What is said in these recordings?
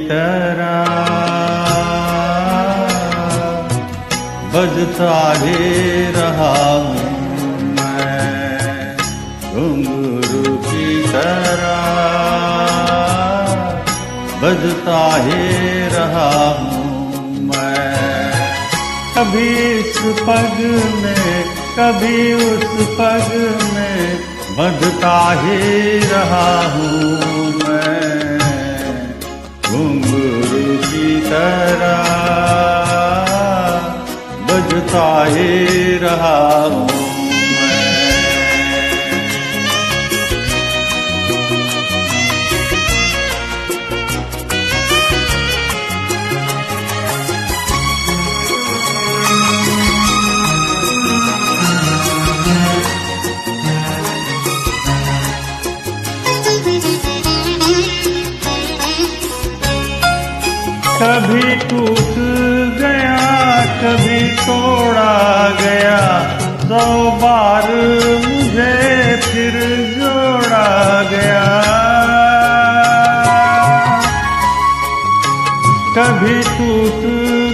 तरह बजता ही रहा हूँ मैं, घुंघरू की तरह बजता ही रहा हूँ मैं। कभी इस पग में कभी उस पग में बंधता ही रहा हूँ मैं, घुंघरू की तरह बजता ही रहा हूँ मैं। कभी टूट गया कभी तोड़ा गया, 100 बार मुझे फिर जोड़ा गया। कभी टूट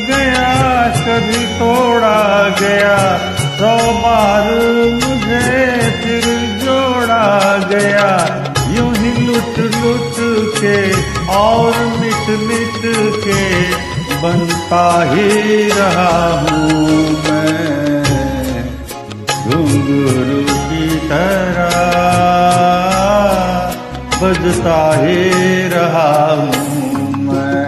गया कभी तोड़ा गया, 100 बार मुझे फिर जोड़ा गया। यूं ही लुट लुट के और मिट मिट के बनता ही रहा हूँ मैं, घुंघरू की तरह बजता ही रहा हूँ मैं।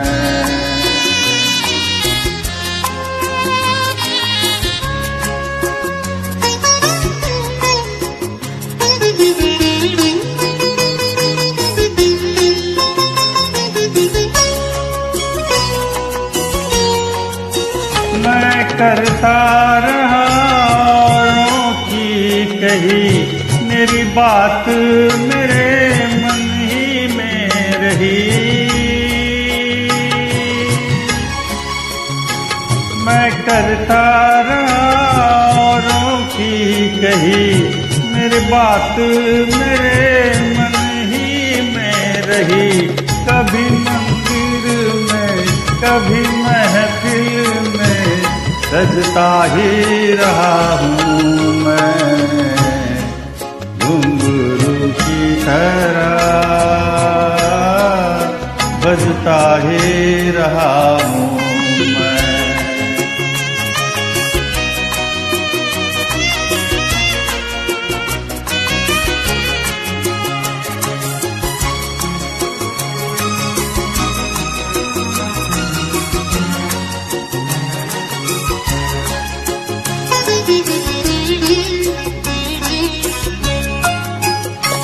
मैं करता रहा औरों की कही, मेरी बात मेरे मन ही में रही। मैं करता रहा औरों की कही, मेरी बात मेरे मन ही में रही। कभी मंदिर में कभी महफिल में सजता ही रहा हूँ मैं, घुंघरू की तरह बजता ही रहा हूँ मैं।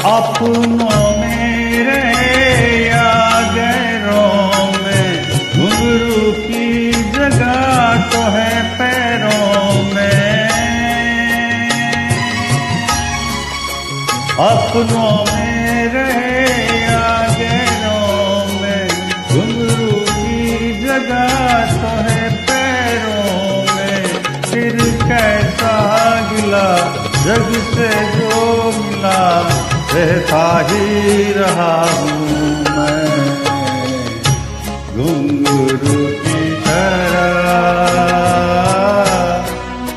अपनों में रहे या गैरों में, घुंघरू की जगह तो है पैरों में। अपनों में रहे या गैरों में, घुंघरू की जगह तो है पैरों में। फिर कैसा गिला जग से जो मिला, रहता ही रहा हूँ मैं, घुंघरू की तरह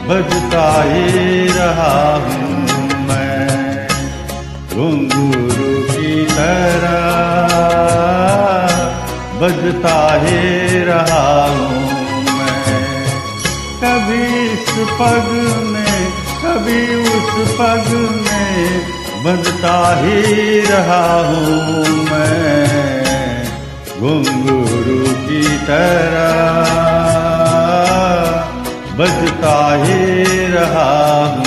बजता ही रहा हूँ मैं, घुंघरू की तरह बजता ही रहा हूँ मैं। कभी इस पग में कभी उस पग में बजता ही रहा हूँ मैं, घुंघरू की तरह बजता ही रहा हूँ।